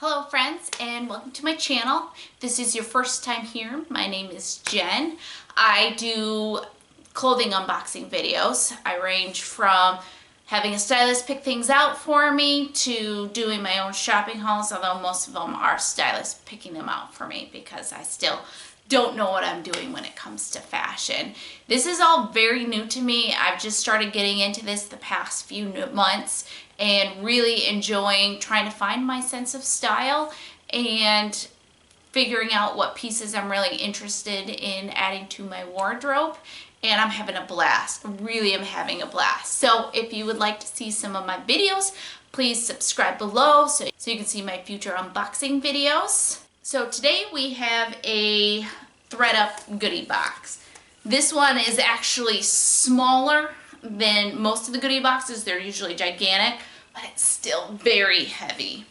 Hello friends and welcome to my channel. If this is your first time here, my name is Jen. I do clothing unboxing videos. I range from having a stylist pick things out for me to doing my own shopping hauls, although most of them are stylists picking them out for me because I still don't know what I'm doing when it comes to fashion. This is all very new to me. I've just started getting into this the past few months and really enjoying trying to find my sense of style and figuring out what pieces I'm really interested in adding to my wardrobe. And I'm having a blast. Really am having a blast. So if you would like to see some of my videos, please subscribe below so you can see my future unboxing videos. So today we have a ThredUP Goody box. This one is actually smaller than most of the Goody boxes. They're usually gigantic, but it's still very heavy.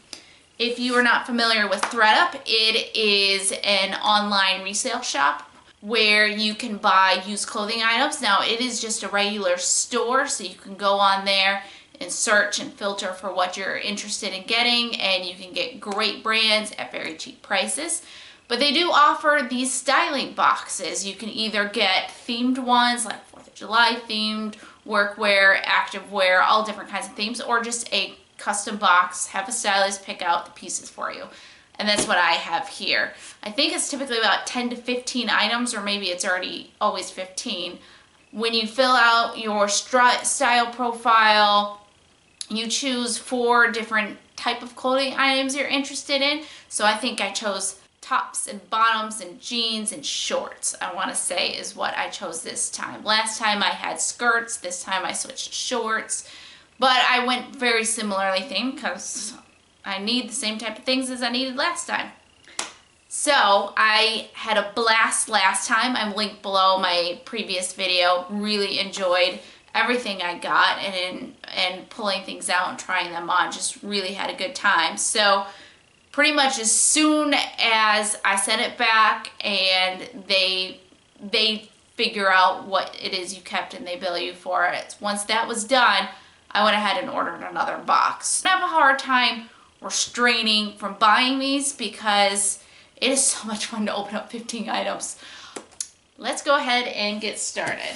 If you are not familiar with ThredUP, it is an online resale shop where you can buy used clothing items. Now it is just a regular store, so you can go on there and search and filter for what you're interested in getting, and you can get great brands at very cheap prices. But they do offer these styling boxes. You can either get themed ones like 4th of July themed, workwear, activewear, all different kinds of themes, or just a custom box, have a stylist pick out the pieces for you. And that's what I have here. I think it's typically about 10 to 15 items, or maybe it's always 15. When you fill out your style profile, you choose 4 different type of clothing items you're interested in. So I think I chose tops and bottoms and jeans and shorts, I want to say, is what I chose this time. Last time I had skirts, this time I switched to shorts. But I went very similarly themed because I need the same type of things as I needed last time. So I had a blast last time. I'm linked below my previous video. Really enjoyed everything I got and pulling things out and trying them on. Just really had a good time. So pretty much as soon as I sent it back and they figure out what it is you kept and they bill you for it, once that was done, I went ahead and ordered another box. I have a hard time restraining from buying these because it is so much fun to open up 15 items. Let's go ahead and get started.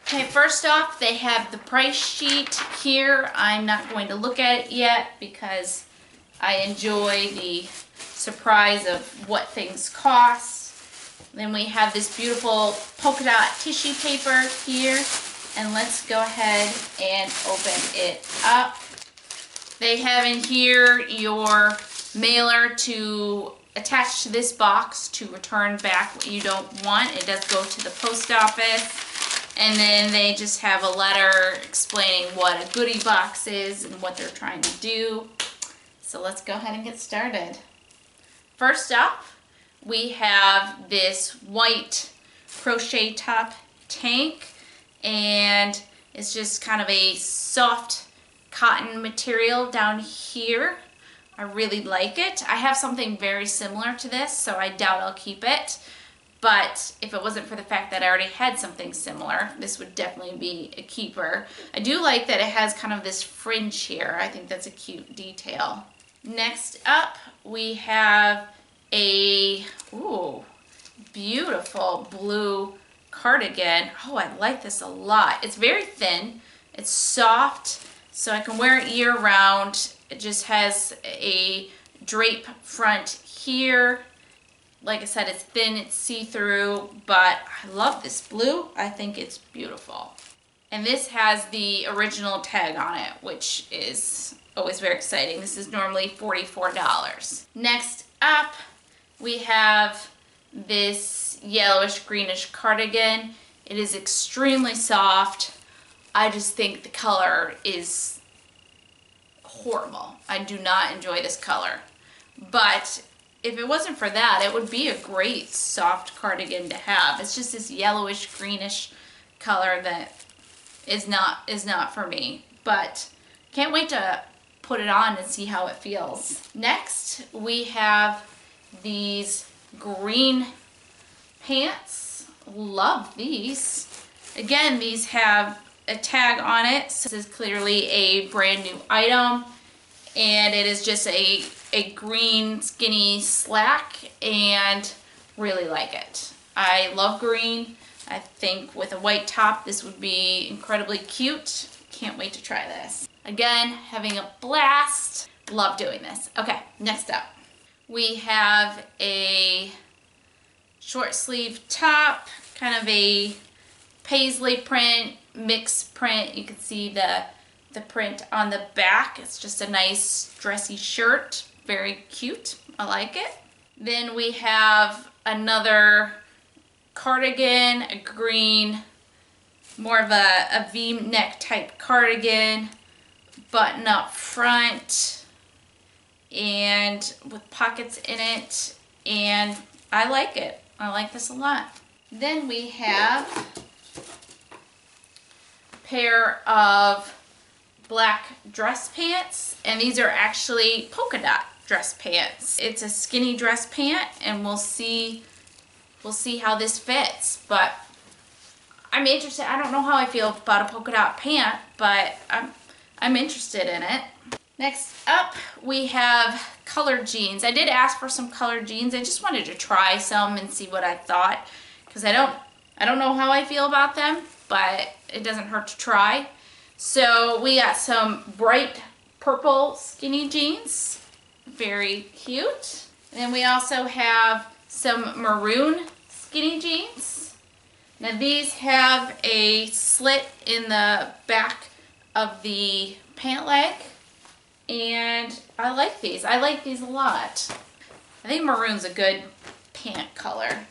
Okay, first off, they have the price sheet here. I'm not going to look at it yet because I enjoy the surprise of what things cost. Then we have this beautiful polka dot tissue paper here, and let's go ahead and open it up. They have in here your mailer to attach to this box to return back what you don't want. It does go to the post office. And then they just have a letter explaining what a goodie box is and what they're trying to do. So let's go ahead and get started. First up, we have this white crochet top tank, and it's just kind of a soft cotton material down here. I really like it. I have something very similar to this, so I doubt I'll keep it. But if it wasn't for the fact that I already had something similar, this would definitely be a keeper. I do like that it has kind of this fringe here. I think that's a cute detail. Next up, we have a beautiful blue cardigan. Oh, I like this a lot. It's very thin. It's soft, so I can wear it year round. It just has a drape front here. Like I said, it's thin, it's see-through, but I love this blue. I think it's beautiful. And this has the original tag on it, which is always very exciting. This is normally $44. Next up, we have this yellowish-greenish cardigan. It is extremely soft. I just think the color is horrible. I do not enjoy this color. But if it wasn't for that, it would be a great soft cardigan to have. It's just this yellowish greenish color that is not for me, but can't wait to put it on and see how it feels. Next, we have these green pants. Love these. Again, these have a tag on it. So this is clearly a brand new item, and it is just a green skinny slack, and really like it. I love green. I think with a white top this would be incredibly cute. Can't wait to try this. Again, having a blast. Love doing this. Okay, next up. We have a short sleeve top, kind of a paisley print, mixed print. You can see the print on the back. It's just a nice dressy shirt. Very cute. I like it. Then we have another cardigan, a green, more of a V-neck type cardigan, button up front, and with pockets in it, and I like it. I like this a lot. Then we have a pair of black dress pants, and these are actually polka dot dress pants. It's a skinny dress pant, and we'll see how this fits, but I'm interested. I don't know how I feel about a polka dot pant, but I'm interested in it. Next up, we have colored jeans. I did ask for some colored jeans. I just wanted to try some and see what I thought, because I don't know how I feel about them, but it doesn't hurt to try. So we got some bright purple skinny jeans. Very cute. And then we also have some maroon skinny jeans. Now these have a slit in the back of the pant leg, and I like these. I like these a lot. I think maroon's a good pant color.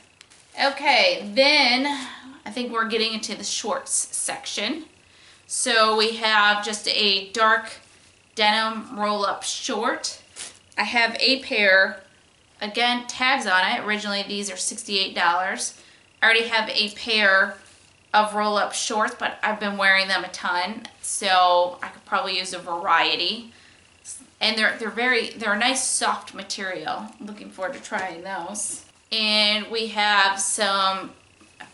Okay, then I think we're getting into the shorts section. So we have just a dark denim roll-up short. I have a pair, again, tags on it. Originally these are $68. I already have a pair of roll-up shorts, but I've been wearing them a ton, so I could probably use a variety. And they're a nice soft material. I'm looking forward to trying those. And we have a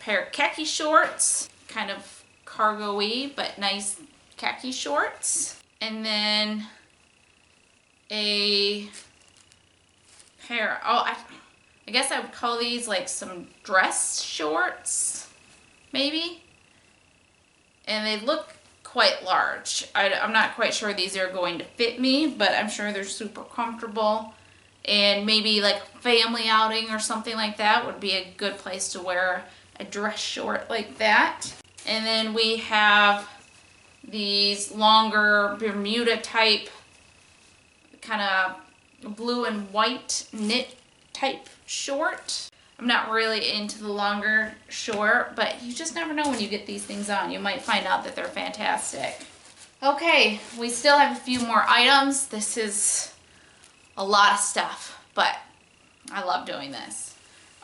pair of khaki shorts, kind of cargo-y, but nice khaki shorts. And then a pair, I guess I would call these like some dress shorts, maybe. And they look quite large. I'm not quite sure these are going to fit me, but I'm sure they're super comfortable. And maybe like family outing or something like that would be a good place to wear a dress short like that. And then we have these longer Bermuda type, kind of blue and white knit type short. I'm not really into the longer short, but you just never know when you get these things on. You might find out that they're fantastic. Okay, we still have a few more items. This is a lot of stuff, but I love doing this.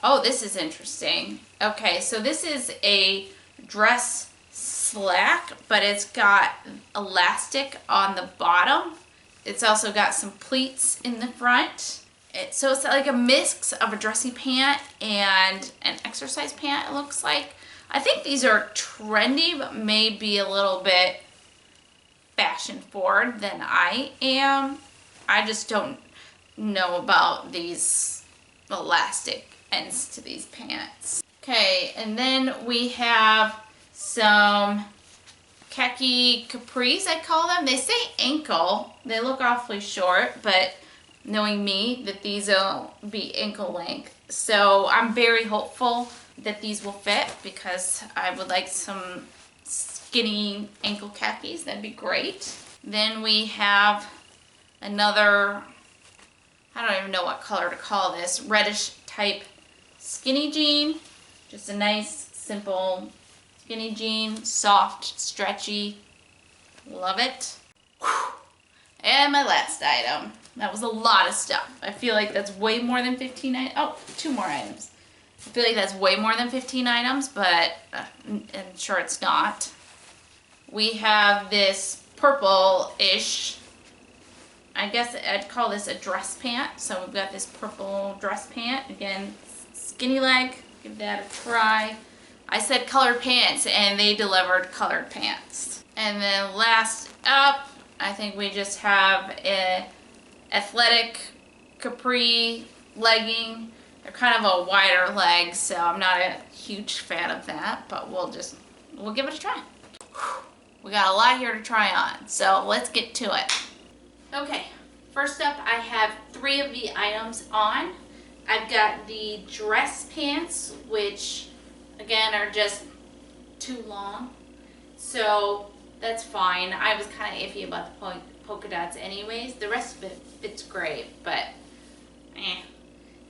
Oh, this is interesting. Okay, so this is a dress slack, but it's got elastic on the bottom. It's also got some pleats in the front. So it's like a mix of a dressy pant and an exercise pant, it looks like. I think these are trendy, but maybe a little bit fashion forward than I am. I just don't know about these elastic ends to these pants. Okay, and then we have some khaki capris, I call them. They say ankle. They look awfully short, but knowing me, that these will be ankle length. So I'm very hopeful that these will fit, because I would like some skinny ankle khakis. That'd be great. Then we have another, I don't even know what color to call this, reddish type skinny jean. Just a nice, simple skinny jean, soft, stretchy. Love it. Whew. And my last item. That was a lot of stuff. I feel like that's way more than 15 items. Oh, 2 more items. I feel like that's way more than 15 items, but I'm sure it's not. We have this purple-ish, I guess I'd call this a dress pant. So we've got this purple dress pant. Again, skinny leg. Give that a try. I said colored pants and they delivered colored pants. And then last up, I think we just have a athletic capri legging. They're kind of a wider leg, so I'm not a huge fan of that, but we'll give it a try. We got a lot here to try on, so let's get to it. Okay, first up I have 3 of the items on. I've got the dress pants, which again are just too long, so that's fine. I was kind of iffy about the polka dots anyways. The rest of it fits great, but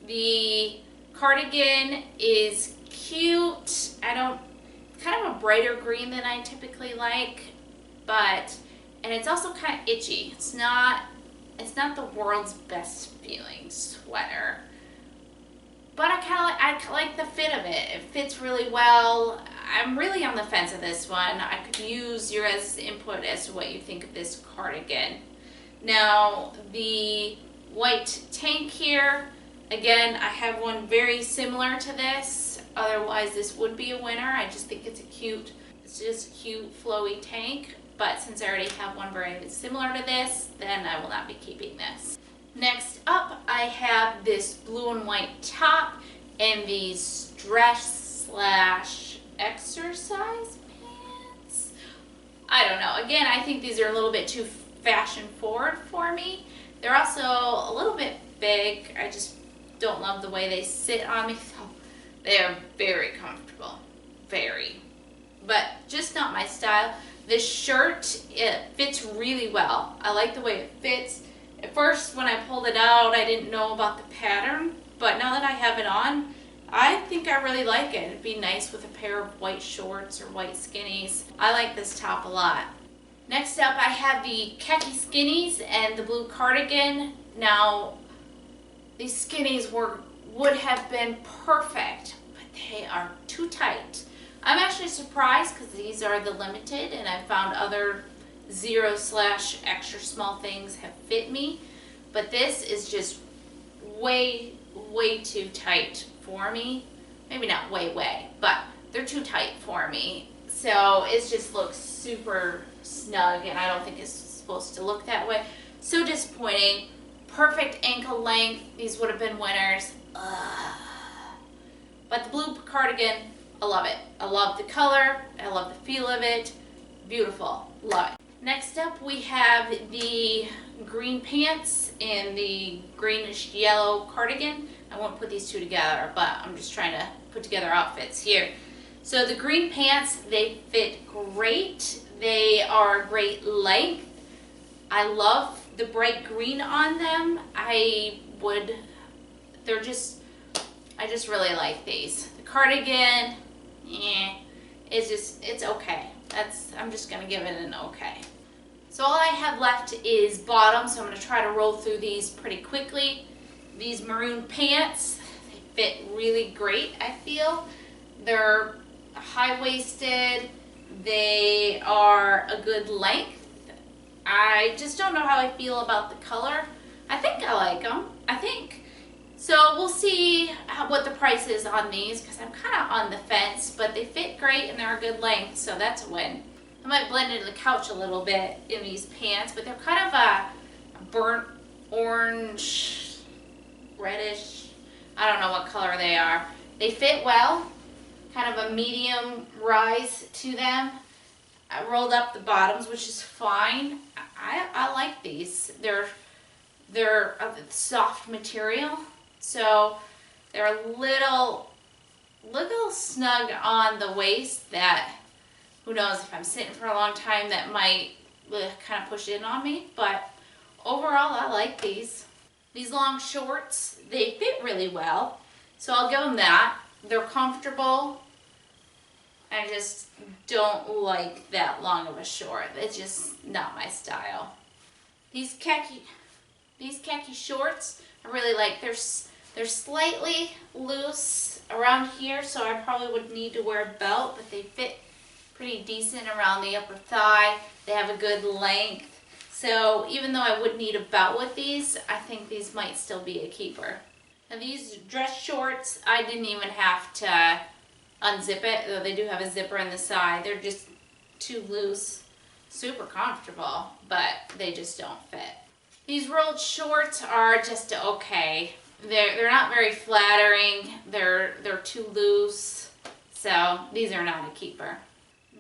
The cardigan is cute. Kind of a brighter green than I typically like, and it's also kind of itchy. It's not the world's best feeling sweater, but I like the fit of it. It fits really well. I'm really on the fence of this one. I could use your guys' input as to what you think of this cardigan. Now, the white tank here, again, I have one very similar to this. Otherwise, this would be a winner. I just think it's just a cute flowy tank. But since I already have one very similar to this, then I will not be keeping this. Next up, I have this blue and white top and these dress/exercise pants. I don't know. Again, I think these are a little bit too fashion forward for me. They're also a little bit big. I just don't love the way they sit on me. So they are very comfortable. Very. But just not my style. This shirt, it fits really well. I like the way it fits. At first, when I pulled it out, I didn't know about the pattern. But now that I have it on, I think I really like it. It'd be nice with a pair of white shorts or white skinnies. I like this top a lot. Next up, I have the khaki skinnies and the blue cardigan. Now, these skinnies would have been perfect, but they are too tight. I'm actually surprised because these are the limited, and I found other 0/extra small things have fit me, but this is just way too tight for me. Maybe not way, but they're too tight for me. So it just looks super snug, and I don't think it's supposed to look that way. So disappointing. Perfect ankle length. These would have been winners. Ugh. But the blue cardigan, I love it. I love the color. I love the feel of it. Beautiful. Love it. Next up, we have the green pants and the greenish yellow cardigan. I won't put these two together, but I'm just trying to put together outfits here. So the green pants, they fit great. They are great length. I love the bright green on them. I just really like these. The cardigan, it's okay. I'm just gonna give it an okay. So all I have left is bottoms, so I'm gonna try to roll through these pretty quickly. These maroon pants, they fit really great, I feel. They're high-waisted. They are a good length. I just don't know how I feel about the color. I think I like them. So we'll see what the price is on these, because I'm kind of on the fence, but they fit great and they're a good length, so that's a win. I might blend into the couch a little bit in these pants, but they're kind of a burnt orange, reddish. I don't know what color they are. They fit well, kind of a medium rise to them. I rolled up the bottoms, which is fine. I like these. They're of soft material, so they're a little snug on the waist. That, who knows, if I'm sitting for a long time, that might kind of push in on me. But overall, I like these. These long shorts, they fit really well, so I'll give them that. They're comfortable. I just don't like that long of a short. It's just not my style. These khaki shorts, I really like. They're slightly loose around here, so I probably would need to wear a belt, but they fit pretty decent around the upper thigh. They have a good length. So even though I would need a belt with these, I think these might still be a keeper. Now these dress shorts, I didn't even have to unzip it, though they do have a zipper on the side. They're just too loose. Super comfortable, but they just don't fit. These rolled shorts are just okay. They're not very flattering. They're too loose. So these are not a keeper.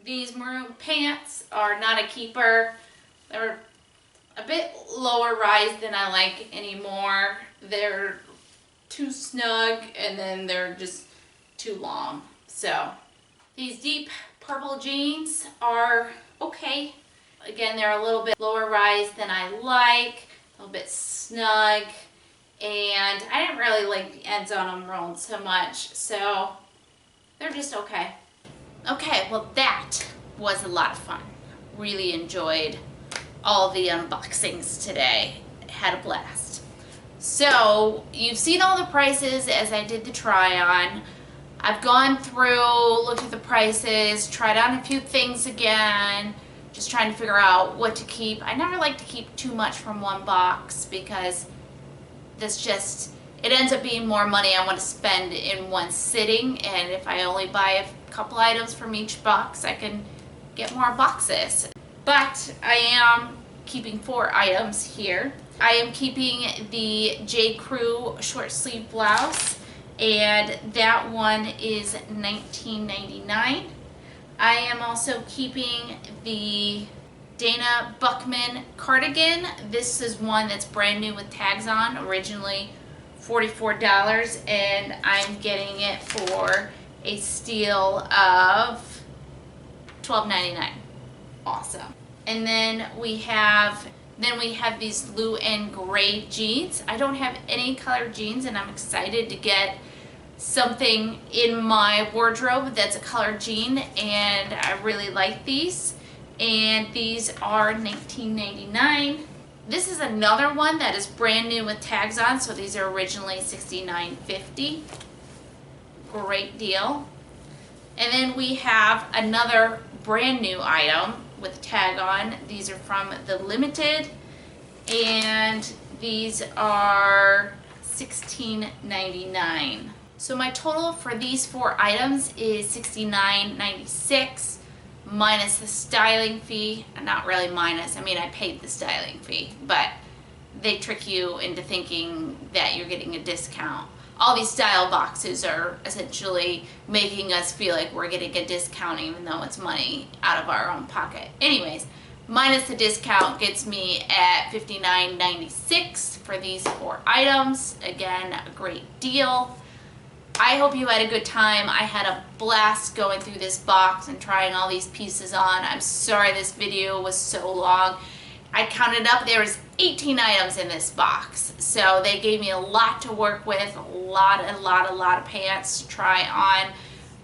These maroon pants are not a keeper. They're a bit lower rise than I like anymore. They're too snug and then they're just too long. So these deep purple jeans are okay. Again, they're a little bit lower rise than I like, a little bit snug, and I didn't really like the ends on them rolled so much, so they're just okay. Okay, well that was a lot of fun. Really enjoyed all the unboxings today. Had a blast. So you've seen all the prices as I did the try on. I've gone through, looked at the prices, tried on a few things again, just trying to figure out what to keep. I never like to keep too much from one box because it ends up being more money I want to spend in one sitting, and if I only buy a couple items from each box, I can get more boxes. But I am keeping 4 items here. I am keeping the J. Crew short sleeve blouse, and that one is $19.99. I am also keeping the Dana Buckman cardigan. This is one that's brand new with tags on, originally $44, and I'm getting it for a steal of $12.99. Awesome. And then we have these blue and gray jeans. I don't have any colored jeans, and I'm excited to get something in my wardrobe that's a colored jean, and I really like these. And these are $19.99. This is another one that is brand new with tags on, so these are originally $69.50. Great deal. And then we have another brand new item with a tag on. These are from the Limited, and these are $16.99. So my total for these 4 items is $69.96 minus the styling fee. Not really minus, I mean I paid the styling fee, but they trick you into thinking that you're getting a discount. All these style boxes are essentially making us feel like we're getting a discount even though it's money out of our own pocket. Anyways, minus the discount gets me at $59.96 for these 4 items. Again, a great deal. I hope you had a good time. I had a blast going through this box and trying all these pieces on. I'm sorry this video was so long. I counted up, there was 18 items in this box. So they gave me a lot to work with, a lot of pants to try on.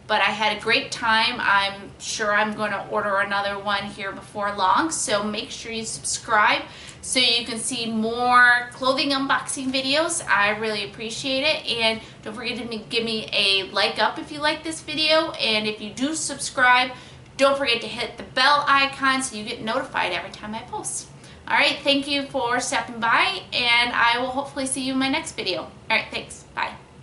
But I had a great time. I'm sure I'm going to order another one here before long. So make sure you subscribe so you can see more clothing unboxing videos. I really appreciate it. And don't forget to give me a like up if you like this video. And if you do subscribe, don't forget to hit the bell icon so you get notified every time I post. Alright, thank you for stopping by, and I will hopefully see you in my next video. Alright, thanks.